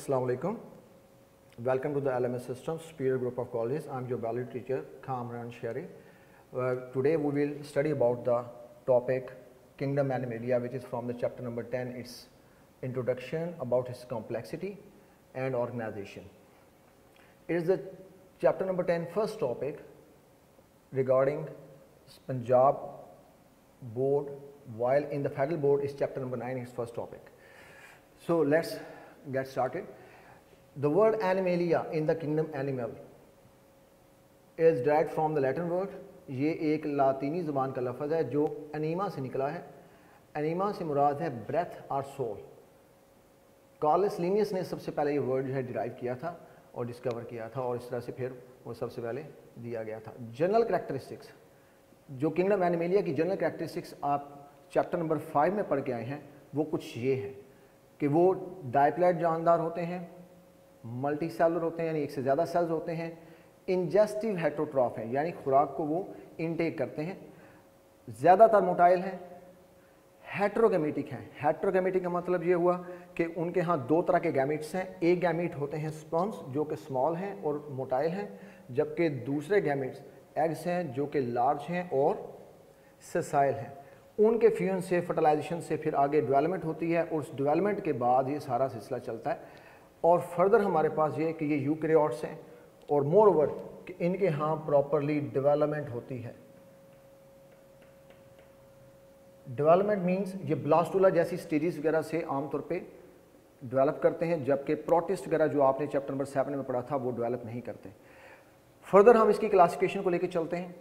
Assalamu alaikum. Welcome to the LMS Systems Superior Group of Colleges. I'm your valued teacher Kamran Sherry. Today we will study about the topic Kingdom Animalia, which is from the chapter number 10. Its introduction about its complexity and organization. It is the chapter number 10 first topic regarding Punjab board, while in the federal board is chapter number 9 its first topic. So let's get started. The word animalia in the kingdom animal is derived from the Latin word. ये एक लातीनी ज़बान का लफ्ज़ है जो enema से निकला है. एनीमा से मुराद है ब्रेथ और सोल. कार्लस लिनियस ने सबसे पहले ये वर्ड जो है डिराइव किया था और डिस्कवर किया था, और इस तरह से फिर वो सबसे पहले दिया गया था. जनरल करैक्टरिस्टिक्स, जो किंगडम एनिमेलिया की जनरल करैक्टरिस्टिक्स आप चैप्टर नंबर 5 में पढ़ के आए हैं, वो कुछ ये है कि वो डायप्लॉइड जानदार होते हैं, मल्टी सेलुलर होते हैं यानी एक से ज़्यादा सेल्स होते हैं, इंजेस्टिव हेटरोट्रॉफ हैं यानी खुराक को वो इनटेक करते हैं, ज़्यादातर मोटाइल हैं, हेट्रोगैमेटिक हैं. हेट्रोगैमेटिक का मतलब ये हुआ कि उनके यहाँ दो तरह के गैमेट्स हैं. एक गैमेट होते हैं स्पर्म्स जो कि स्मॉल हैं और मोटाइल हैं, जबकि दूसरे गैमेट्स एग्स हैं जो कि लार्ज हैं और सेसाइल हैं. उनके फ्यूजन से फर्टिलाइजेशन से फिर आगे डेवलपमेंट होती है और उस डेवलपमेंट के बाद ये सारा सिलसिला चलता है. और फर्दर हमारे पास ये कि ये यूकैरियोट्स हैं और मोर ओवर कि इनके यहाँ प्रॉपरली डेवलपमेंट होती है. डेवलपमेंट मींस ये ब्लास्टुला जैसी स्टेजेस वगैरह से आमतौर पे डेवलप करते हैं, जबकि प्रोटिस्ट वगैरह जो आपने चैप्टर नंबर 7 में पढ़ा था वो डेवलप नहीं करते. फर्दर हम इसकी क्लासिफिकेशन को लेकर चलते हैं.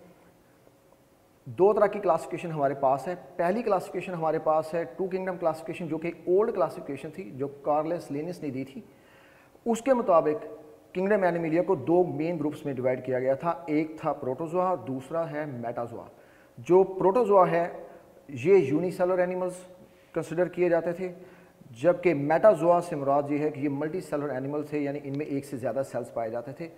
दो तरह की क्लासिफिकेशन हमारे पास है. पहली क्लासिफिकेशन हमारे पास है टू किंगडम क्लासिफिकेशन, जो कि ओल्ड क्लासिफिकेशन थी जो कार्लस लिनियस ने दी थी. उसके मुताबिक किंगडम एनिमेलिया को दो मेन ग्रुप्स में डिवाइड किया गया था. एक था प्रोटोजोआ, दूसरा है मेटाजोआ. जो प्रोटोजोआ है ये यूनिसेलुलर एनिमल्स कंसिडर किए जाते थे, जबकि मेटाजोआ से मुराद ये है कि ये मल्टी सेलुलर एनिमल्स है यानी इनमें एक से ज़्यादा सेल्स पाए जाते थे.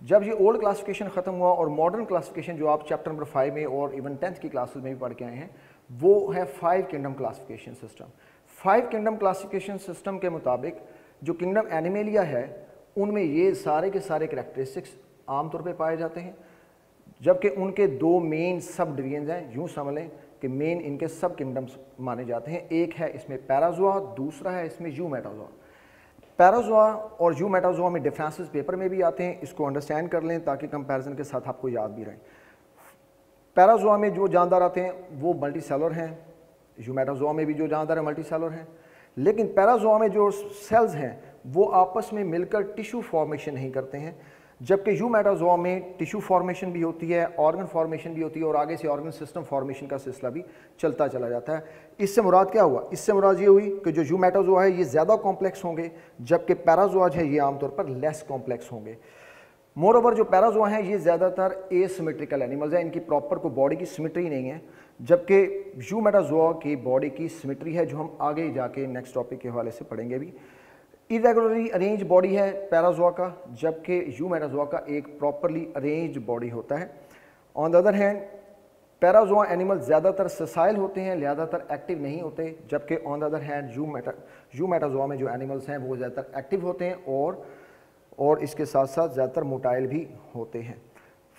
जब ये ओल्ड क्लासिफिकेशन ख़त्म हुआ और मॉडर्न क्लासिफिकेशन जो आप चैप्टर नंबर 5 में और इवन 10th की क्लासेस में भी पढ़ के आए हैं, वो है 5 kingdom classification system. 5 kingdom classification system के मुताबिक जो किंगडम एनिमेलिया है उनमें ये सारे के सारे करैक्टरिस्टिक्स आमतौर पे पाए जाते हैं, जबकि उनके दो मेन सब डिवीजन हैं. यूँ समझ लें कि मेन इनके सब किंगडम्स माने जाते हैं. एक है इसमें पैराजोआ, दूसरा है इसमें यूमेटाजोआ. पैराजोआ और यूमेटाजोआ में डिफरेंसेस पेपर में भी आते हैं, इसको अंडरस्टैंड कर लें ताकि कंपैरिजन के साथ आपको याद भी रहे. पैराजोआ में जो जानदार आते हैं वो मल्टी सेलुलर हैं, यूमेटाजोआ में भी जो जानदार है मल्टी सेलुलर हैं, लेकिन पैराजोआ में जो सेल्स हैं वो आपस में मिलकर टिश्यू फॉर्मेशन नहीं करते हैं, जबकि यूमेटाजोआ में टिश्यू फॉर्मेशन भी होती है, ऑर्गन फॉर्मेशन भी होती है और आगे से ऑर्गन सिस्टम फॉर्मेशन का सिलसिला भी चलता चला जाता है. इससे मुराद क्या हुआ? इससे मुराद ये हुई कि जो यूमेटाजोआ है ये ज़्यादा कॉम्प्लेक्स होंगे, जबकि पैराजोआ है ये आमतौर पर लेस कॉम्प्लेक्स होंगे. मोर ओवर जो पैराजोआ हैं ये ज़्यादातर एसिमेट्रिकल एनिमल्स हैं, इनकी प्रॉपर को बॉडी की सिमेट्री नहीं है, जबकि यूमेटाजोआ की बॉडी की सिमेट्री है, जो हम आगे जाके नेक्स्ट टॉपिक के हवाले से पढ़ेंगे भी. इरेगुलरली अरेंज बॉडी है पैराजोआ का, जबकि यूमेटाजोआ का एक प्रॉपरली अरेंज बॉडी होता है. On the other hand Parazoa animal ज़्यादातर सेसाइल होते हैं, ज़्यादातर एक्टिव नहीं होते, जबकि on the other hand eumetazoa में जो एनिमल्स हैं वो ज़्यादातर एक्टिव होते हैं और इसके साथ साथ ज़्यादातर मोटाइल भी होते हैं.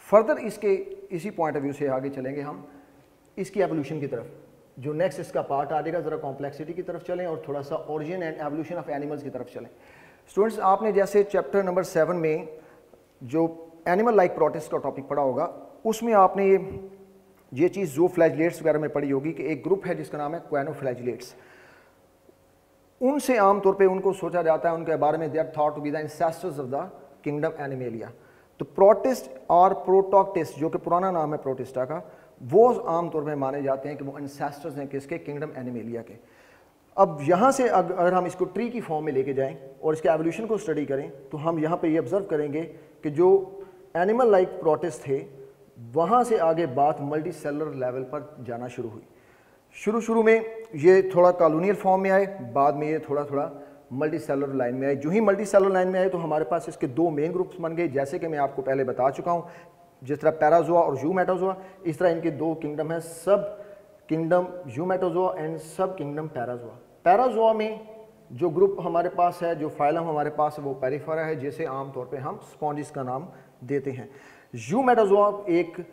फर्दर इसके इसी पॉइंट ऑफ व्यू से आगे चलेंगे हम इसकी एवोल्यूशन की तरफ. जो नेक्स्ट इसका पार्ट आ जाएगा, ज़रा कॉम्प्लेक्सिटी की तरफ चलें और थोड़ा सा origin and evolution of animals की तरफ चलें. स्टूडेंट्स, आपने जैसे चैप्टर नंबर 7 में जो एनिमल लाइक प्रोटिस्ट का टॉपिक पढ़ा होगा, उसमें आपने ये चीज़ जो फ्लैजिलेट्स वगैरह में पढ़ी होगी कि एक ग्रुप है जिसका नाम है क्वेनोफ्लैजिलेट्स. उनसे आमतौर पे उनको सोचा जाता है, उनके बारे में they are thought to be the ancestors of the kingdom Animalia. तो प्रोटिस्ट और प्रोटोक्टिस्ट, जो कि पुराना नाम है प्रोटिस्टा का, वो आमतौर में माने जाते हैं कि वो एंसेस्टर्स हैं किसके? किंगडम एनिमेलिया के. अब यहाँ से अगर हम इसको ट्री की फॉर्म में लेके जाएं और इसके एवोल्यूशन को स्टडी करें तो हम यहाँ पे ये ऑब्जर्व करेंगे कि जो एनिमल लाइक प्रोटिस्ट थे वहाँ से आगे बात मल्टी सेलुलर लेवल पर जाना शुरू हुई. शुरू में ये थोड़ा कॉलोनियल फॉर्म में आए, बाद में ये थोड़ा मल्टी सेलुलर लाइन में आए. जो ही मल्टी सेलुलर लाइन में आए तो हमारे पास इसके दो मेन ग्रुप्स बन गए, जैसे कि मैं आपको पहले बता चुका हूँ. जिस तरह पैराजोआ और यूमेटाजोआ, इस तरह इनके दो किंगडम हैं, sub kingdom Eumetazoa and sub kingdom Parazoa. Parazoa में जो ग्रुप हमारे पास है, जो फाइलम हमारे पास है वो पेरिफेरा है, जिसे आमतौर पे हम स्पॉन्जिस का नाम देते हैं। यूमेटाजोआ एक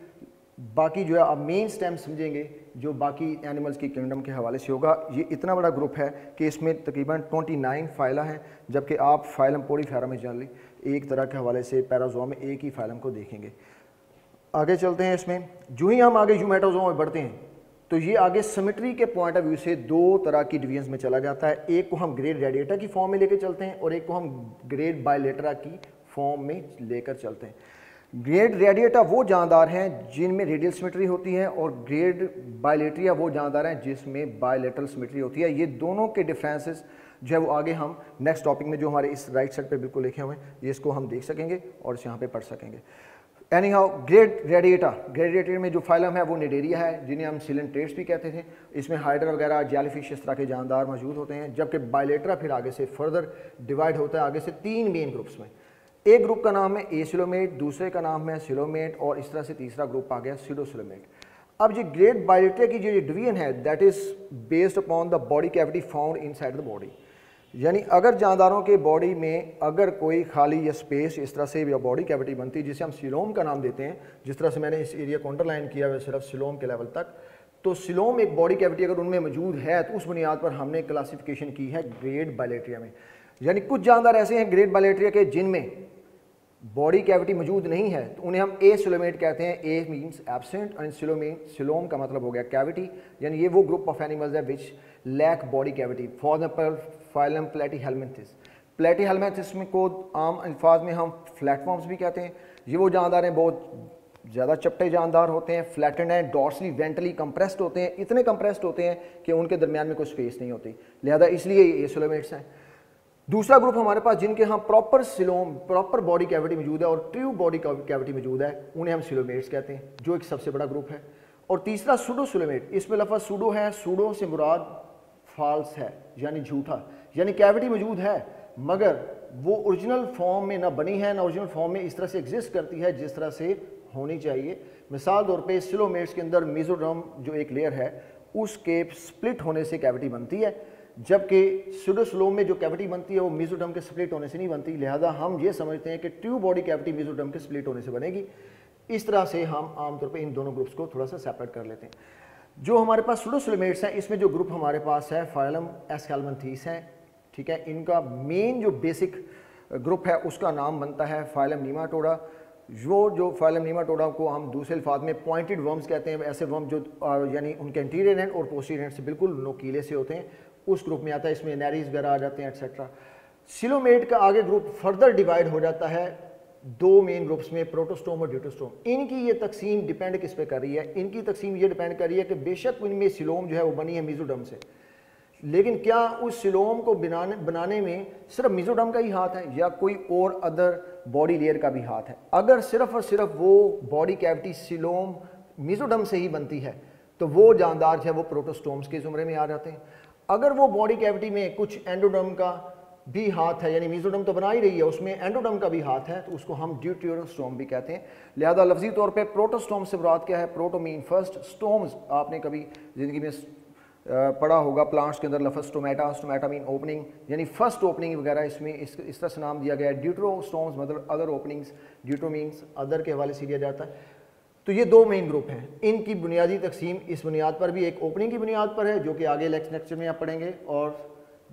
बाकी जो है आप मेन स्टेम समझेंगे जो बाकी एनिमल्स की किंगडम के हवाले से होगा। ये इतना बड़ा ग्रुप है कि इसमें तकरीबन 29 फाइला हैं, जबकि आप फाइलम पोरीफेरा में जनरली एक तरह के हवाले से पैराजोआ में एक ही फाइलम को देखेंगे। आगे चलते हैं। इसमें जो ही हम आगे यूमेटाजोआ में बढ़ते हैं तो ये आगे सिमेट्री के पॉइंट ऑफ व्यू से दो तरह की डिवीजन्स में चला जाता है। एक को हम ग्रेड रेडिएटा की फॉर्म में लेकर चलते हैं और एक को हम ग्रेड बायलेटरा की फॉर्म में लेकर चलते हैं। ग्रेड रेडिएटा वो जानदार हैं जिनमें रेडियल सिमेट्री होती है और ग्रेड बायलेटरिया वो जानदार हैं जिसमें बायलेटरल सिमेट्री होती है। ये दोनों के डिफरेंसेस जो है वो आगे हम नेक्स्ट टॉपिक में जो हमारे इस राइट साइड पे बिल्कुल लिखे हुए हैं ये इसको हम देख सकेंगे और इस यहाँ पे पढ़ सकेंगे। एनी हाउ ग्रेड रेडिएटा में जो फाइलम है वो निडेरिया है, जिन्हें हम सिलेंट्रेट्स भी कहते थे। इसमें हाइड्रा वगैरह जेलीफिश इस तरह के जानदार मौजूद होते हैं, जबकि बायलेटरा फिर आगे से फर्दर डिवाइड होता है आगे से 3 मेन ग्रुप्स में। एक ग्रुप का नाम है एसिलोमेट, दूसरे का नाम है सिलोमेट और इस तरह से तीसरा ग्रुप आ गया सीडोसिलोमेट। अब ये ग्रेड बायलेटरिया की जो डिवीजन है that is based upon the body cavity found inside the body, यानी अगर जानदारों के बॉडी में अगर कोई खाली या स्पेस इस तरह से बॉडी कैविटी बनती है जिसे हम सिलोम का नाम देते हैं, जिस तरह से मैंने इस एरिया को अंडरलाइन किया है सिर्फ सिलोम के लेवल तक, तो सिलोम एक बॉडी कैविटी अगर उनमें मौजूद है तो उस बुनियाद पर हमने क्लासिफिकेशन की है ग्रेड बायलेटरिया में। यानी कुछ जानदार ऐसे हैं ग्रेड बायलेटरिया के जिनमें बॉडी कैविटी मौजूद नहीं है तो उन्हें हम एसिलोमेट कहते हैं। ए मींस एब्सेंट एंड सिलोम का मतलब हो गया कैविटी, यानी ये वो ग्रुप ऑफ एनिमल्स है which lack body cavity. For example phylum Platyhelminthes. Platyhelminthes में को आम अल्फाज में हम फ्लैटफॉर्म्स भी कहते हैं। ये वो जानदार हैं बहुत ज़्यादा चपटे जानदार होते हैं, फ्लैटेंड हैं, डॉर्सली वेंटली कंप्रेस्ड होते हैं, इतने कंप्रेस्ड होते हैं कि उनके दरमियान में कोई स्पेस नहीं होती, लिहाजा इसलिए ये एसिलोमेट्स हैं। दूसरा ग्रुप हमारे पास जिनके यहाँ प्रॉपर बॉडी कैविटी मौजूद है और ट्रू बॉडी कैविटी मौजूद है, उन्हें हम सिलोमेट्स कहते हैं, जो एक सबसे बड़ा ग्रुप है। और तीसरा सूडोसिलोमेट, इसमें लफ्ज़ सूडो है, सूडो से मुराद फॉल्स है यानी झूठा, यानी कैविटी मौजूद है मगर वो ओरिजिनल फॉर्म में ना बनी है ना ओरिजिनल फॉर्म में इस तरह से एग्जिस्ट करती है जिस तरह से होनी चाहिए। मिसाल तौर पे सिलोमेट्स के अंदर मेसोडर्म जो एक लेयर है उसके स्प्लिट होने से कैविटी बनती है, जबकि सूडोसिलोम में जो कैविटी बनती है वो मेसोडर्म के स्प्लिट होने से नहीं बनती, लिहाजा हम ये समझते हैं कि ट्रू बॉडी कैविटी मेसोडर्म के स्प्लिट होने से बनेगी। इस तरह से हम आमतौर पे इन दोनों ग्रुप्स को थोड़ा सा सेपरेट कर लेते हैं। जो हमारे पास सूडोसिलोमेट्स हैं इसमें जो ग्रुप हमारे पास है फाइलम एस्केल्मंथीस है, ठीक है। इनका मेन जो बेसिक ग्रुप है उसका नाम बनता है फाइलम नीमाटोडा। जो फाइलम नीमाटोडा को हम दूसरे अल्फाज में पॉइंटेड वर्म्स कहते हैं, ऐसे वर्म जो यानी उनके इंटीरियर एंड और पोस्टीरियर एंड से बिल्कुल नोकीले से होते हैं, उस ग्रुप में आता है। इसमें नेरीज वगैरह आ जाते हैं एक्सेट्रा। सिलोमेट का आगे ग्रुप फर्दर डिवाइड हो जाता है 2 मेन ग्रुप्स में, प्रोटोस्टोम और ड्यूटोस्टोम। इनकी ये तकसीम डिपेंड किस पे कर रही है? इनकी तकसीम ये डिपेंड कर रही है कि बेशक इनमें सिलोम जो है वो बनी है मेसोडर्म से, लेकिन क्या उस सिलोम को बनाने में सिर्फ मेसोडर्म का ही हाथ है या कोई और अदर बॉडी लेयर का भी हाथ है? अगर सिर्फ और सिर्फ वो बॉडी कैविटी सिलोम मेसोडर्म से ही बनती है तो वो जानदार जो है वो प्रोटोस्टोम्स के जुमरे में आ जाते हैं। अगर वो बॉडी कैविटी में कुछ एंडोडर्म का भी हाथ है, यानी मेसोडर्म तो बना ही रही है, उसमें एंडोडर्म का भी हाथ है, तो उसको हम ड्यूटेरोस्टोम भी कहते हैं। लिहाजा लफ्जी तौर पे प्रोटोस्टोम से मुराद क्या है? प्रोटो मीन फर्स्ट, स्टोम्स आपने कभी ज़िंदगी में पढ़ा होगा प्लांट्स के अंदर लफ्ज़ स्टोमेटा, स्टोमेटा मीन ओपनिंग, यानी फर्स्ट ओपनिंग वगैरह इसमें इस तरह से नाम दिया गया है। ड्यूटेरोस्टोम्स मतलब अदर ओपनिंग्स, ड्यूटो मीन्स अदर के हवाले से दिया जाता है। तो ये 2 मेन ग्रुप हैं, इनकी बुनियादी तकसीम इस बुनियाद पर भी एक ओपनिंग की बुनियाद पर है जो कि आगे लेक्चर में आप पढ़ेंगे, और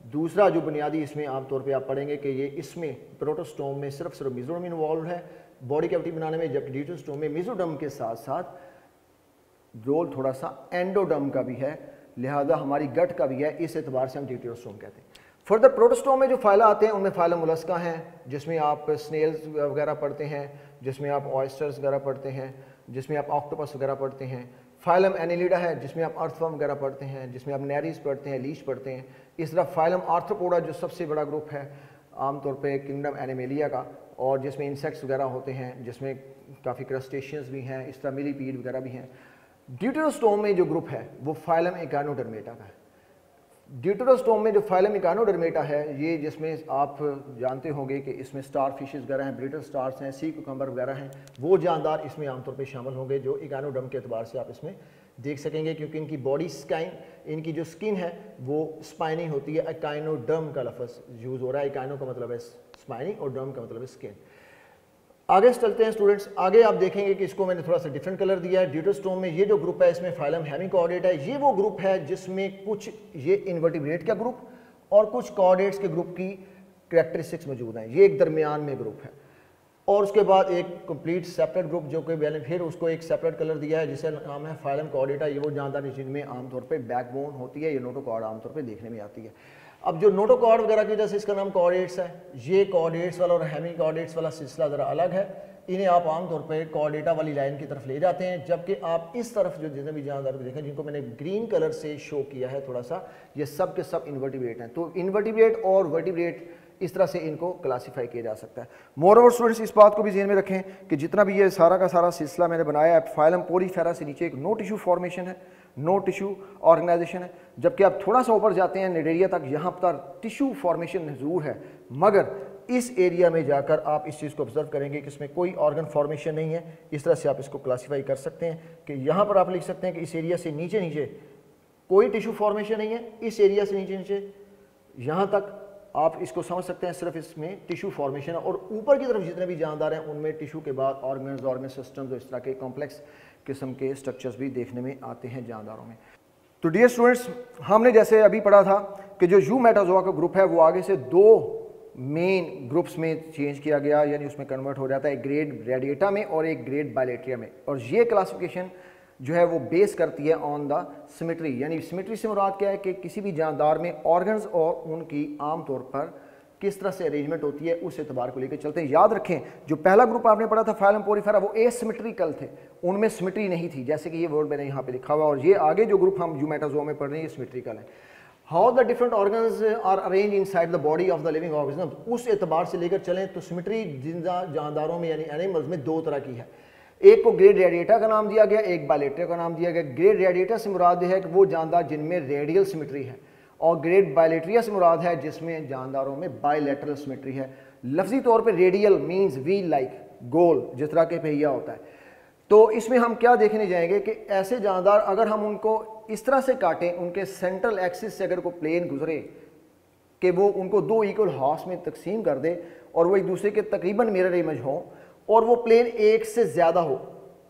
दूसरा जो बुनियादी इसमें आमतौर पे आप पढ़ेंगे कि ये इसमें प्रोटोस्टोम में सिर्फ मेसोडर्म इन्वॉल्व है बॉडी कैविटी बनाने में, जबकि ड्यूटेरोस्टोम में मेसोडर्म के साथ साथ रोल थोड़ा सा एंडोडर्म का भी है, लिहाजा हमारी गट का भी है, इस एतबार से हम ड्यूटेरोस्टोम कहते हैं। फर्दर प्रोटोस्टोम में जो फाइला आते हैं उनमें फाइलम मोलस्का हैं, जिसमें आप स्नेल्स वगैरह पढ़ते हैं, जिसमें आप ऑयस्टर्स वगैरह पढ़ते हैं, जिसमें आप ऑक्टोपस वगैरह पढ़ते हैं। फाइलम एनिलिडा है जिसमें आप अर्थवर्म वगैरह पढ़ते हैं, जिसमें आप नेरीज पढ़ते हैं, लीच पढ़ते हैं। इस तरह फाइलम आर्थ्रोपोडा जो सबसे बड़ा ग्रुप है आमतौर पे किंगडम एनिमेलिया का, और जिसमें इंसेक्ट्स वगैरह होते हैं, जिसमें काफ़ी क्रस्टेशियंस भी हैं, इस तरह मिलीपीड वगैरह भी हैं। ड्यूटेरोस्टोम में जो ग्रुप है वो फाइलम इकानोडर्मेटा का है। ड्यूटेरोस्टोम में जो फाइलम इकानोडर्मेटा है ये जिसमें आप जानते होंगे कि इसमें स्टार फिशेस वगैरह हैं, ब्रिटल स्टार्स हैं, सी कुकम्बर वगैरह हैं, वो जानदार इसमें आमतौर पे शामिल होंगे जो इकानोडर्म के अतबार से आप इसमें देख सकेंगे, क्योंकि इनकी बॉडी स्काइन, इनकी जो स्किन है वो स्पाइनी होती है। एकाइनोडर्म का लफ्ज़ यूज़ हो रहा है। एकाइनो का मतलब है स्पाइनी और डर्म का मतलब है स्किन। आगे चलते हैं स्टूडेंट्स। आगे आप देखेंगे कि इसको मैंने थोड़ा सा डिफरेंट कलर दिया है। ड्यूटेरोस्टोम में ये जो ग्रुप है इसमें फाइलम हेमिकॉर्डेटा है। ये वो ग्रुप है जिसमें कुछ ये इन्वर्टिब्रेट का ग्रुप और कुछ कॉर्डेट्स के ग्रुप की कैरेक्टरिस्टिक्स मौजूद हैं। ये एक दरमियान में ग्रुप है। और उसके बाद एक कंप्लीट सेपरेट ग्रुप जो कि फिर उसको एक सेपरेट कलर दिया है जिसका नाम है फाइलम कॉर्डेटा। ये वो जानदार जिनमें आमतौर पे बैकबोन होती है। ये नोटोकॉर्ड आमतौर पे देखने में आती है। अब जो नोटोकॉर्ड वगैरह की वजह से इसका नाम कॉर्डेट्स है। ये कॉर्डेट्स वाला और हेमिकॉर्डेट्स वाला सिलसिला ज़रा अलग है। इन्हें आप आमतौर पे कॉर्डेटा वाली लाइन की तरफ ले जाते हैं, जबकि आप इस तरफ जो जितने भी जानदार को देखें जिनको मैंने ग्रीन कलर से शो किया है थोड़ा सा, ये सब के सब इन्वर्टिब्रेट हैं। तो इन्वर्टिब्रेट और वर्टिब्रेट इस तरह से इनको क्लासीफाई किया जा सकता है। मोर ओवर स्टूडेंट्स इस बात को भी ध्यान में रखें कि जितना भी ये सारा का सारा सिलसिला मैंने बनाया है, फाइलम पोरीफेरा से नीचे एक नो टिश्यू फॉर्मेशन है, नो टिश्यू ऑर्गेनाइजेशन है। जबकि आप थोड़ा सा ऊपर जाते हैं निडेरिया तक, यहाँ पर टिश्यू फॉर्मेशन जरूर है, मगर इस एरिया में जाकर आप इस चीज़ को ऑब्जर्व करेंगे कि इसमें कोई ऑर्गन फॉर्मेशन नहीं है। इस तरह से आप इसको क्लासीफाई कर सकते हैं कि यहाँ पर आप लिख सकते हैं कि इस एरिया से नीचे नीचे कोई टिश्यू फॉर्मेशन नहीं है, इस एरिया से नीचे नीचे यहाँ तक आप इसको समझ सकते हैं सिर्फ इसमें टिश्यू फॉर्मेशन है। और ऊपर की तरफ जितने भी जानदार हैं उनमें टिश्यू के बाद ऑर्गन सिस्टम्स और इस तरह के कॉम्प्लेक्स किस्म के स्ट्रक्चर्स भी देखने में आते हैं जानदारों में। तो डियर स्टूडेंट्स, हमने जैसे अभी पढ़ा था कि जो यूमेटाजोआ का ग्रुप है वो आगे से दो मेन ग्रुप्स में चेंज किया गया, यानी उसमें कन्वर्ट हो जाता है, एक ग्रेड रेडिएटा में और एक ग्रेड बायलेट्रिया में। और ये क्लासिफिकेशन जो है वो बेस करती है ऑन द सिमेट्री। यानी सिमेट्री से मुराद क्या है कि किसी भी जानदार में ऑर्गन्स और उनकी आमतौर पर किस तरह से अरेंजमेंट होती है, उस एतबार को लेकर चलते हैं। याद रखें जो पहला ग्रुप आपने पढ़ा था फाइलम पोरीफेरा, वो एसिमेट्रिकल थे, उनमें सिमेट्री नहीं थी, जैसे कि ये वर्ड मैंने यहाँ पे लिखा हुआ। और ये आगे जो ग्रुप हम यूमेटाजोआ में पढ़ रहे हैं ये सिमेट्रिकल है। How the different organs are arrange inside the body of the living organism, उस एतबार से लेकर चलें तो सिमेट्री जिंदा जानदारों में यानी एनिमल्स में दो तरह की है। एक को ग्रेड रेडिएटा का नाम दिया गया, एक बायलेट्रिया का नाम दिया गया। ग्रेड रेडिएटा से मुराद है कि वो जानदार जिनमें रेडियल सिमेट्री है, और ग्रेड बायलेट्रिया से मुराद है जिसमें जानदारों में बायलैटरल सिमेट्री है। लफ्जी तौर पे रेडियल मींस व्हील लाइक, गोल, जिस तरह के पहिया होता है। तो इसमें हम क्या देखने जाएंगे कि ऐसे जानदार अगर हम उनको इस तरह से काटें, उनके सेंट्रल एक्सिस से अगर कोई प्लेन गुजरे कि वो उनको दो इक्वल हाफ्स में तकसीम कर दे और वो एक दूसरे के तकरीबन मिरर इमेज हो और वो प्लेन एक से ज़्यादा हो,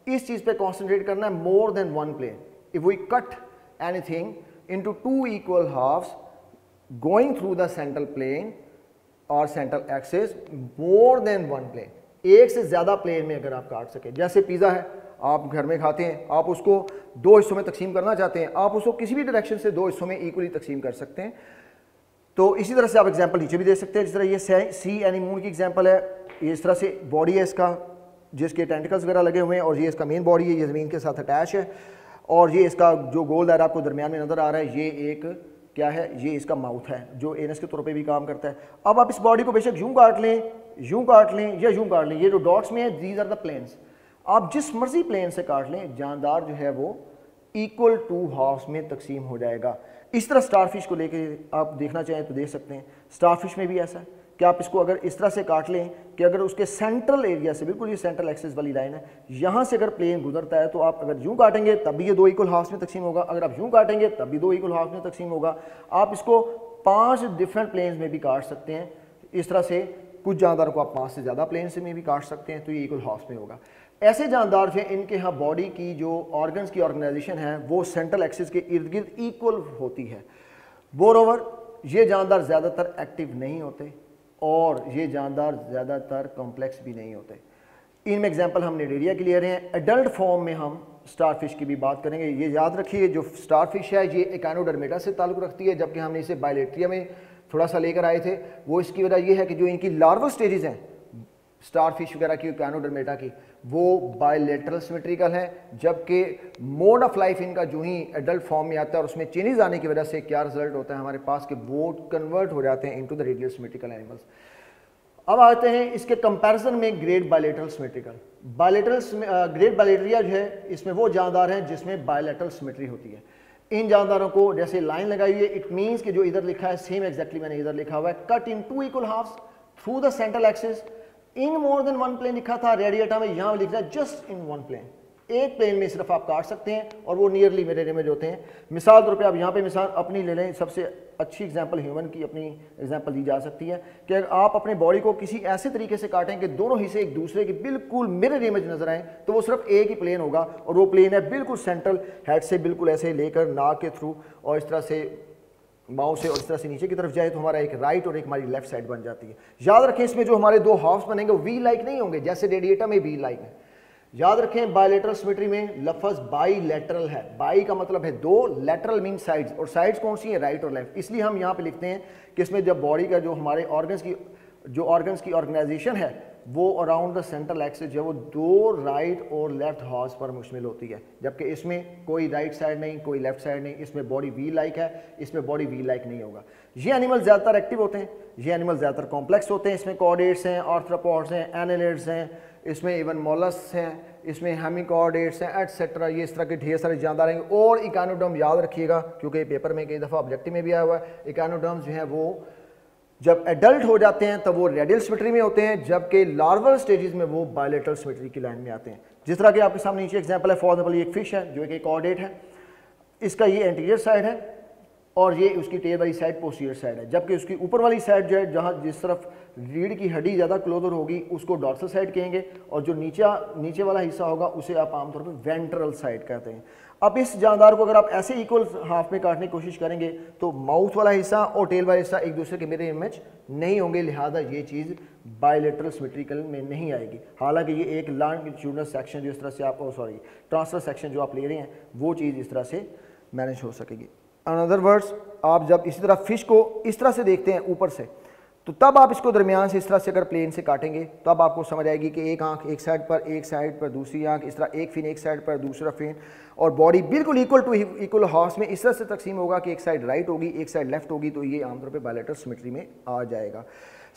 इस चीज़ पे कंसंट्रेट करना है, more than one plane. If we cut anything into two equal halves going through the central plane और central axis, more than one plane, एक से ज़्यादा प्लेन में अगर आप काट सकें। जैसे पिज़्ज़ा है, आप घर में खाते हैं, आप उसको दो हिस्सों में तकसीम करना चाहते हैं, आप उसको किसी भी डायरेक्शन से दो हिस्सों में इक्वली तकसीम कर सकते हैं। तो इसी तरह से आप एग्जांपल नीचे भी दे सकते हैं, जिस तरह ये सी एनीमून की एग्जांपल है। ये इस तरह से बॉडी है इसका, जिसके टेंटिकल्स वगैरह लगे हुए हैं, और ये इसका मेन बॉडी है, ये ज़मीन के साथ अटैच है। और ये इसका जो गोल दायरा आपको दरमियान में नज़र आ रहा है, ये एक क्या है, ये इसका माउथ है जो एनस के तौर पे भी काम करता है। अब आप इस बॉडी को बेशक यूं काट लें, यूं काट लें या यूं काट लें, ये जो डॉट्स में है दीज आर द प्लेन्स, आप जिस मर्जी प्लेन से काट लें, जानदार जो है वो इक्वल टू हाफ्स में तकसीम हो जाएगा। इस तरह स्टारफिश को लेके आप देखना चाहें तो देख सकते हैं। स्टारफिश में भी ऐसा है कि आप इसको अगर इस तरह से काट लें कि अगर उसके सेंट्रल एरिया से, बिल्कुल ये सेंट्रल एक्सिस वाली लाइन है, यहाँ से अगर प्लेन गुजरता है तो आप अगर यूं काटेंगे तब भी ये दो इक्वल हाफ्स में तकसीम होगा, अगर आप यूं काटेंगे तब भी दो इक्वल हाफ्स में तकसीम होगा। आप इसको 5 डिफरेंट प्लेन्स में भी काट सकते हैं। इस तरह से कुछ जानदारों को आप 5 से ज़्यादा प्लेन से में भी काट सकते हैं, तो ये इक्वल हाफ्स में होगा। ऐसे जानदार जो हैं इनके यहाँ बॉडी की जो ऑर्गन्स की ऑर्गेनाइजेशन है वो सेंट्रल एक्सिस के इर्द गिर्द इक्वल होती है। मोरओवर ये जानदार ज़्यादातर एक्टिव नहीं होते और ये जानदार ज़्यादातर कॉम्प्लेक्स भी नहीं होते। इनमें एग्जांपल हम निडेरिया के ले रहे हैं। एडल्ट फॉर्म में हम स्टारफिश की भी बात करेंगे। ये याद रखिए जो स्टारफिश है ये एकाइनोडर्मेटा से ताल्लुक़ रखती है, जबकि हमने इसे बायलेट्रिया में थोड़ा सा लेकर आए थे। वो इसकी वजह ये है कि जो इनकी लार्वल स्टेजेस हैं स्टारफिश वगैरह की, एकाइनोडर्मेटा की, वो बायलैटरल सिमेट्रिकल है, जबकि मोड ऑफ लाइफ इनका जो ही एडल्ट फॉर्म में आता है और उसमें चेंजेस आने की वजह से क्या रिजल्ट होता है हमारे पास कि वो कन्वर्ट हो जाते हैं into the radial symmetrical animals. अब आते हैं इसके कंपैरिजन में ग्रेड बायलैटरल सिमेट्रिकल। ग्रेड बायलेट्रिया जो है इसमें वो जानदार हैं जिसमें बायलैटरल सिमेट्री होती है। इन जानदारों को जैसे लाइन लगाई हुई है, इट मीन्स कि जो इधर लिखा है सेम एग्जैक्टली मैंने इधर लिखा हुआ है, cut in two equal halves through the central axis in more than one plane लिखा था। रेडिएटा में यहाँ लिख रहा है जस्ट इन वन प्लेन, एक प्लेन में सिर्फ आप काट सकते हैं और वो नियरली मिरर इमेज होते हैं। मिसाल तौर पे आप यहाँ पे मिसाल अपनी ले लें, सबसे अच्छी एग्जांपल ह्यूमन की अपनी एग्जांपल दी जा सकती है कि अगर आप अपने बॉडी को किसी ऐसे तरीके से काटें कि दोनों हिस्से एक दूसरे की बिल्कुल मिरर इमेज नजर आए, तो वो सिर्फ एक ही प्लेन होगा और वो प्लेन है बिल्कुल सेंट्रल हेड से बिल्कुल ऐसे लेकर नाक के थ्रू और इस तरह से माउस से और इस तरह से नीचे की तरफ जाए तो हमारा एक राइट और एक हमारी लेफ्ट साइड बन जाती है। याद रखें इसमें जो हमारे दो हाफ्स बनेंगे वो वी लाइक नहीं होंगे जैसे रेडिएटर में वी लाइक है। याद रखें बायलैटरल सिमेट्री में लफ्ज बाईलैटरल है, बाई का मतलब है दो, लैटरल मीन साइड्स, और साइड्स कौन सी है, राइट और लेफ्ट। इसलिए हम यहाँ पे लिखते हैं कि इसमें जब बॉडी का जो हमारे ऑर्गन्स की ऑर्गेनाइजेशन है वो अराउंड द सेंट्रल एक्सिस जो वो दो राइट और लेफ्ट हार्स पर मुश्तमिल होती है, जबकि इसमें कोई राइट साइड नहीं, कोई लेफ्ट साइड नहीं, इसमें बॉडी वी लाइक है, इसमें बॉडी वी लाइक नहीं होगा। ये एनिमल ज़्यादातर एक्टिव होते हैं, ये एनिमल ज़्यादातर कॉम्प्लेक्स होते हैं, इसमें कॉर्डेट्स हैं, आर्थ्रोपॉड्स हैं, एनालिड्स हैं, इसमें इवन मोलस्क हैं, इसमें हेमिकॉर्डेट्स हैं एटसेट्रा, ये इस तरह के ढेर सारे जानदार हैं। और इकानोडर्म याद रखिएगा क्योंकि पेपर में कई दफ़ा ऑब्जेक्टिव में भी आया हुआ है, इकानोडर्म्स जो हैं वो जब एडल्ट हो जाते हैं तब वो रेडियल सिमेट्री में होते हैं, जबकि लार्वल स्टेजेस में वो बायलैटरल सिमेट्री की लाइन में आते हैं। जिस तरह के आपके सामने नीचे एग्जांपल है, फॉर एग्जांपल ये एक फिश है जो एक कॉर्डेट है, इसका ये एंटीरियर साइड है और ये उसकी टेल वाली साइड पोस्टीरियर साइड है, जबकि उसकी ऊपर वाली साइड जो है जहाँ जिस तरफ रीढ़ की हड्डी ज़्यादा क्लोजर होगी उसको डॉर्सल साइड कहेंगे, और जो नीचे वाला हिस्सा होगा उसे आप आमतौर पर वेंट्रल साइड कहते हैं। अब इस जानदार को अगर आप ऐसे इक्वल हाफ में काटने की कोशिश करेंगे तो माउथ वाला हिस्सा और टेल वाला हिस्सा एक दूसरे के मिरर इमेज नहीं होंगे, लिहाजा ये चीज़ बायलैटरल सिमेट्रिकल में नहीं आएगी। हालांकि ये एक लॉन्गिट्यूडिनल सेक्शन जो इस तरह से आप ट्रांसफर सेक्शन जो आप ले रहे हैं वो चीज़ इस तरह से मैनेज हो सकेगी। इन अदर वर्ड्स, आप जब इसी तरह फिश को इस तरह से देखते हैं ऊपर से, तो तब आप इसको दरमियान से इस तरह से अगर प्लेन से काटेंगे तब आपको समझ आएगी कि एक आंख एक साइड पर दूसरी आंख, इस तरह एक फिन एक साइड पर दूसरा फिन, और बॉडी बिल्कुल इक्वल टू इक्वल हाफ्स में इस तरह से तकसीम होगा कि एक साइड राइट होगी एक साइड लेफ्ट होगी, तो ये आमतौर पे बायलैटरल सिमेट्री में आ जाएगा।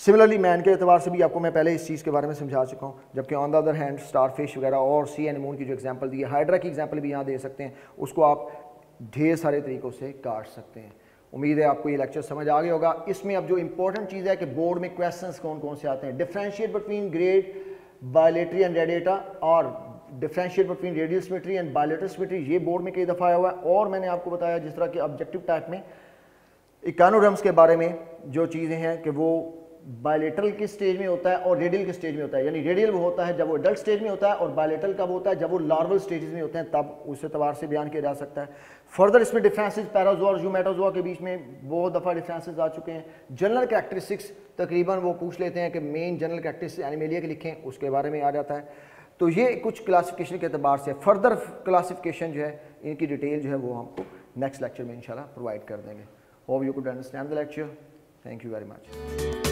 सिमिलरली मैन के एतबार से भी आपको मैं पहले इस चीज़ के बारे में समझा चुका हूँ, जबकि on the other hand starfish वगैरह और सी एनिमोन की जो एग्जाम्पल दी है, हाइड्रा की एग्जाम्पल भी यहाँ दे सकते हैं, उसको आप ढेर सारे तरीक़ों से काट सकते हैं। उम्मीद है आपको ये लेक्चर समझ आ गया होगा। इसमें अब जो इंपॉर्टेंट चीज़ है कि बोर्ड में क्वेश्चंस कौन कौन से आते हैं, differentiate between grade Bilateria and Radiata और differentiate between radial symmetry and bilateral symmetry, ये बोर्ड में कई दफ़ा आया हुआ है। और मैंने आपको बताया जिस तरह के ऑब्जेक्टिव टाइप में इकानोडर्म्स के बारे में जो चीज़ें हैं कि वो बायलैटरल के स्टेज में होता है और रेडियल के स्टेज में होता है, यानी रेडियल वो होता है जब वो एडल्ट स्टेज में होता है और बायलैटरल कब होता है जब वो लार्वल स्टेजेस में होते हैं, तब उस एतबार से बयान किया जा सकता है। फर्दर इसमें डिफरेंसेस पैराजोआ और यूमेटोजोआ के बीच में बहुत दफ़ा डिफरेंसेस आ चुके हैं। जनरल कैरेक्टरिस्टिक्स तकरीबन वो पूछ लेते हैं कि मेन जनरल कैरेक्टरिस्टिक्स एनिमेलिया के लिखें, उसके बारे में आ जाता है। तो ये कुछ क्लासिफिकेशन के एतबार से, फर्दर क्लासिफिकेशन जो है इनकी डिटेल जो है वो हमको नेक्स्ट लेक्चर में इंशाल्लाह प्रोवाइड कर देंगे। Hope you could understand the lecture. Thank you very much.